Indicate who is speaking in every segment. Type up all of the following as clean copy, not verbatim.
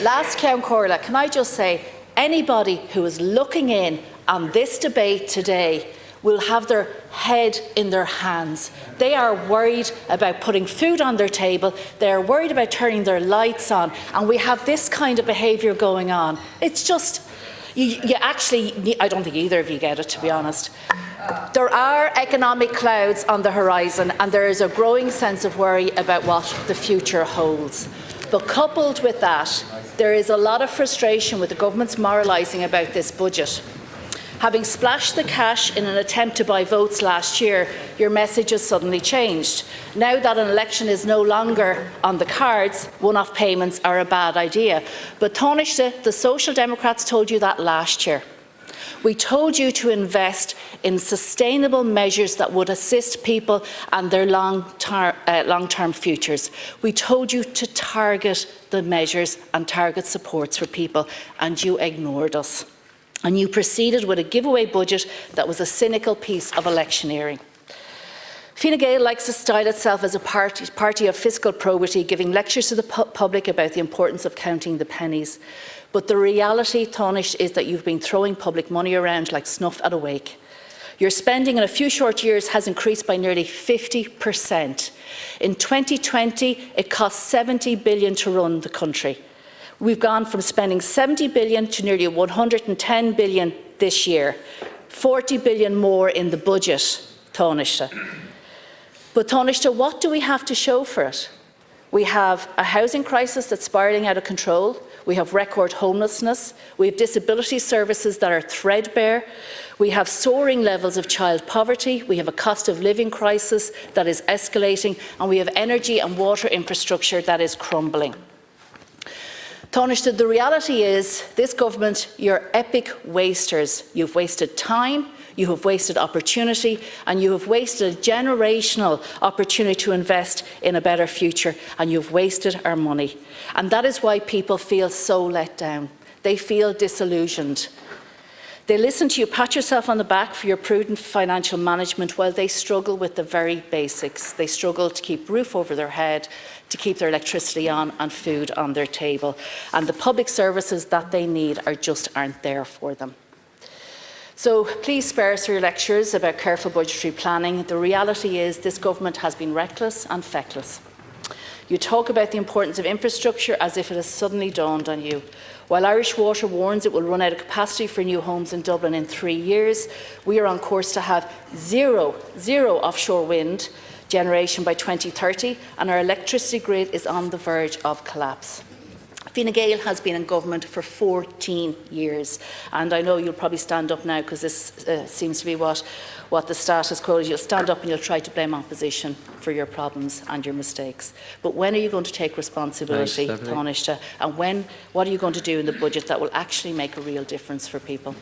Speaker 1: Last Ceann Comhairle, can I just say, anybody who is looking in on this debate today will have their head in their hands. They are worried about putting food on their table, they are worried about turning their lights on, and we have this kind of behaviour going on. It's just, you actually, I don't think either of you get it, to be honest. There are economic clouds on the horizon, and there is a growing sense of worry about what the future holds. But coupled with that, there is a lot of frustration with the government's moralising about this budget. Having splashed the cash in an attempt to buy votes last year, your message has suddenly changed. Now that an election is no longer on the cards, one-off payments are a bad idea. But Taoiseach, the Social Democrats told you that last year. We told you to invest in sustainable measures that would assist people and their long-term futures. We told you to target the measures and target supports for people, and you ignored us. And you proceeded with a giveaway budget that was a cynical piece of electioneering. Fine Gael likes to style itself as a party of fiscal probity, giving lectures to the public about the importance of counting the pennies. But the reality, Taoiseach, is that you've been throwing public money around like snuff at a wake. Your spending in a few short years has increased by nearly 50%. In 2020, it cost 70 billion to run the country. We've gone from spending 70 billion to nearly 110 billion this year, 40 billion more in the budget, Taoiseach. But Taoiseach, what do we have to show for it? We have a housing crisis that's spiralling out of control. We have record homelessness. We have disability services that are threadbare. We have soaring levels of child poverty. We have a cost of living crisis that is escalating. And we have energy and water infrastructure that is crumbling. Taoiseach, the reality is, this government, you're epic wasters. You've wasted time, you have wasted opportunity, and you have wasted a generational opportunity to invest in a better future, and you've wasted our money. And that is why people feel so let down. They feel disillusioned. They listen to you pat yourself on the back for your prudent financial management while they struggle with the very basics. They struggle to keep a roof over their head, to keep their electricity on and food on their table. And the public services that they need just aren't there for them. So please spare us your lectures about careful budgetary planning. The reality is this government has been reckless and feckless. You talk about the importance of infrastructure as if it has suddenly dawned on you. While Irish Water warns it will run out of capacity for new homes in Dublin in 3 years, we are on course to have zero offshore wind generation by 2030, and our electricity grid is on the verge of collapse. Fine Gael has been in government for 14 years, and I know you'll probably stand up now because this seems to be what the status quo is. You'll stand up and you'll try to blame opposition for your problems and your mistakes. But when are you going to take responsibility, Taoiseach, and what are you going to do in the budget that will actually make a real difference for people?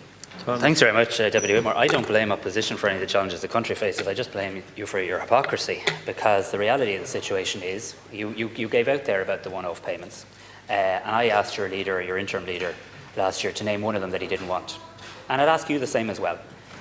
Speaker 2: Thanks very much, Deputy Whitmore. I don't blame opposition for any of the challenges the country faces. I just blame you for your hypocrisy, because the reality of the situation is you gave out there about the one-off payments. And I asked your leader, your interim leader, last year to name one of them that he didn't want. And I'd ask you the same as well.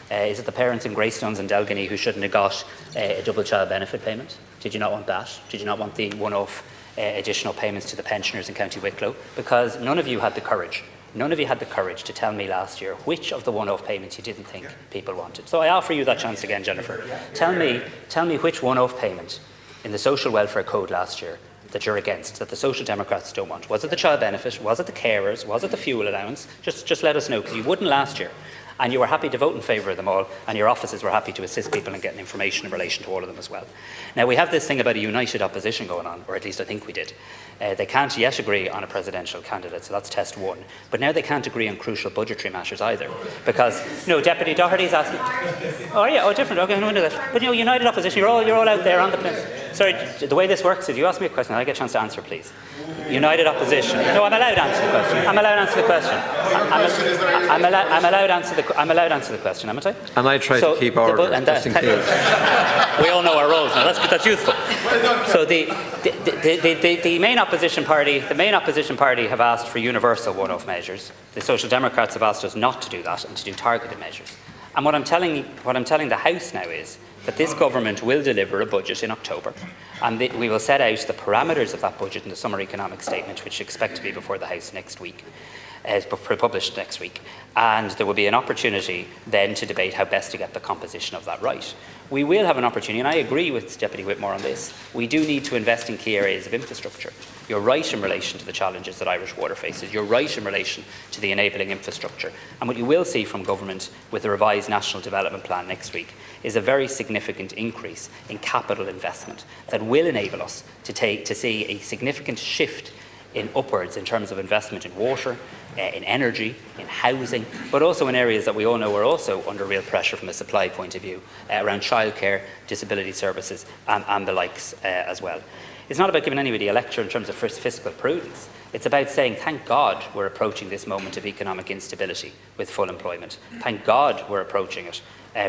Speaker 2: Is it the parents in Greystones and Delgany who shouldn't have got a double child benefit payment? Did you not want that? Did you not want the one-off additional payments to the pensioners in County Wicklow? Because none of you had the courage. None of you had the courage to tell me last year which of the one-off payments you didn't think people wanted. So I offer you that chance again, Jennifer. Tell me which one-off payment in the social welfare code last year that you're against, that the Social Democrats don't want. Was it the child benefit? Was it the carers? Was it the fuel allowance? Just let us know, because you wouldn't last year. And you were happy to vote in favour of them all, and your offices were happy to assist people in getting information in relation to all of them as well. Now, we have this thing about a united opposition going on, or at least I think we did. They can't yet agree on a presidential candidate, so that's test one. But now they can't agree on crucial budgetary matters either, because Deputy Doherty's asking. Oh yeah, different. Okay, no, into that. But united opposition, you're all out there on the place. Sorry, the way this works is you ask me a question, I get a chance to answer, please. United opposition. No, I'm allowed to answer the question. I'm allowed to answer the question. I'm allowed to answer the question, haven't I?
Speaker 3: And I try to keep order.
Speaker 2: We all know our roles now. That's useful. So the main opposition party have asked for universal one-off measures. The Social Democrats have asked us not to do that and to do targeted measures. And what I'm telling the House now is that this government will deliver a budget in October, and we will set out the parameters of that budget in the summer economic statement, which we expect to be before the House next week, published next week, and there will be an opportunity then to debate how best to get the composition of that right. We will have an opportunity, and I agree with Deputy Whitmore on this, we do need to invest in key areas of infrastructure. You're right in relation to the challenges that Irish water faces. You're right in relation to the enabling infrastructure. And what you will see from government with the revised National Development Plan next week is a very significant increase in capital investment that will enable us to see a significant shift in upwards in terms of investment in water, in energy, in housing, but also in areas that we all know are also under real pressure from a supply point of view, around childcare, disability services and the likes as well. It's not about giving anybody a lecture in terms of fiscal prudence. It's about saying, thank God we're approaching this moment of economic instability with full employment. Thank God we're approaching it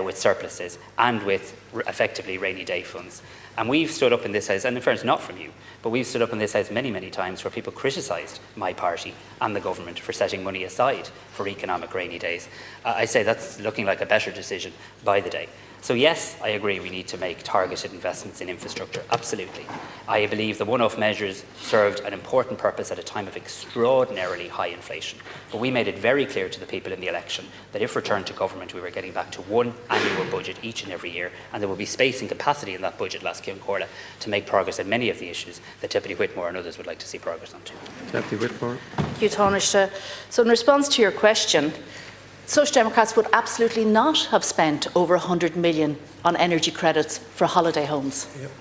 Speaker 2: with surpluses and with effectively rainy day funds. And we've stood up in this House, and in fairness, not from you, but we've stood up in this House many, many times where people criticised my party and the government for setting money aside for economic rainy days. I say that's looking like a better decision by the day. So yes, I agree we need to make targeted investments in infrastructure, absolutely. I believe the one-off measures served an important purpose at a time of extraordinarily high inflation. But we made it very clear to the people in the election that if returned to government, we were getting back to one annual budget each and every year, and there will be space and capacity in that budget, Lasky and Corla, to make progress on many of the issues that Deputy Whitmore and others would like to see progress on too.
Speaker 3: Deputy Whitmore.
Speaker 1: Thank you, Taoiseach. So in response to your question, Social Democrats would absolutely not have spent over 100 million on energy credits for holiday homes. Yep.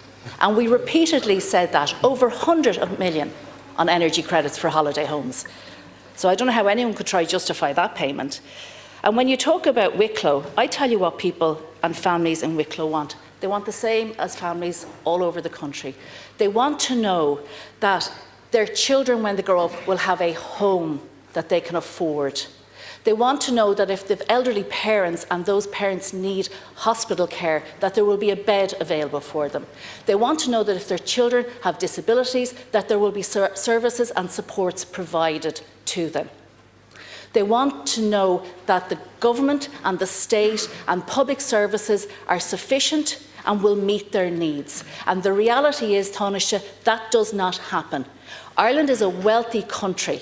Speaker 1: And we repeatedly said that, over 100 million on energy credits for holiday homes. So I don't know how anyone could try to justify that payment. And when you talk about Wicklow, I tell you what people and families in Wicklow want. They want the same as families all over the country. They want to know that their children, when they grow up, will have a home that they can afford. They want to know that if they've elderly parents and those parents need hospital care, that there will be a bed available for them. They want to know that if their children have disabilities, that there will be services and supports provided to them. They want to know that the government and the state and public services are sufficient and will meet their needs. And the reality is, Taoiseach, that does not happen. Ireland is a wealthy country,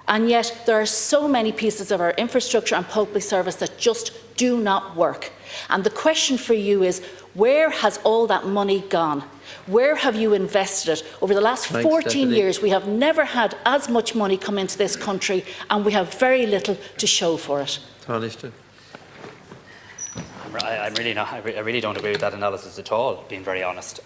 Speaker 1: and yet there are so many pieces of our infrastructure and public service that just do not work. And the question for you is, where has all that money gone? Where have you invested it? Over the last 14 years, we have never had as much money come into this country, and we have very little to show for it.
Speaker 2: I really don't agree with that analysis at all, being very honest.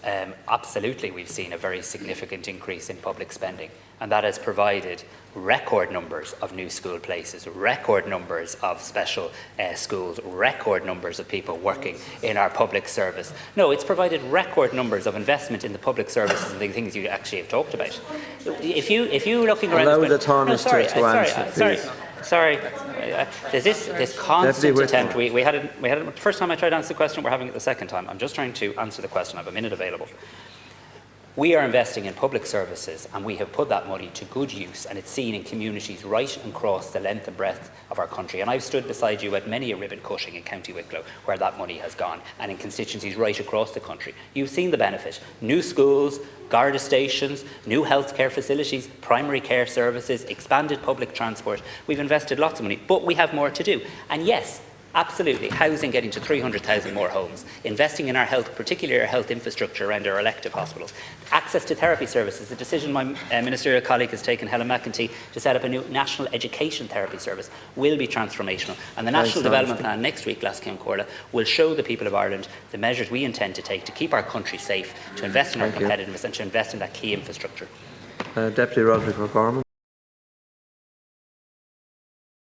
Speaker 2: Absolutely, we've seen a very significant increase in public spending, and that has provided record numbers of new school places, record numbers of special schools, record numbers of people working in our public service. No, it's provided record numbers of investment in the public services and the things you actually have talked about. If you looking around...
Speaker 3: Allow the Taoiseach to answer,
Speaker 2: Sorry. There's this constant attempt. We had it the first time I tried to answer the question. We're having it the second time. I'm just trying to answer the question. I have a minute available. We are investing in public services, and we have put that money to good use, and it's seen in communities right across the length and breadth of our country. And I've stood beside you at many a ribbon cutting in County Wicklow where that money has gone, and in constituencies right across the country. You've seen the benefit. New schools, Garda stations, new healthcare facilities, primary care services, expanded public transport. We've invested lots of money, but we have more to do. And yes, absolutely, housing, getting to 300,000 more homes, investing in our health, particularly our health infrastructure around our elective hospitals, access to therapy services. The decision my ministerial colleague has taken, Helen McEntee, to set up a new national education therapy service will be transformational. And the National Development Plan next week, Lasky and Corla, will show the people of Ireland the measures we intend to take to keep our country safe, to invest in our competitiveness and to invest in that key infrastructure.
Speaker 3: Deputy Roderick O'Gorman.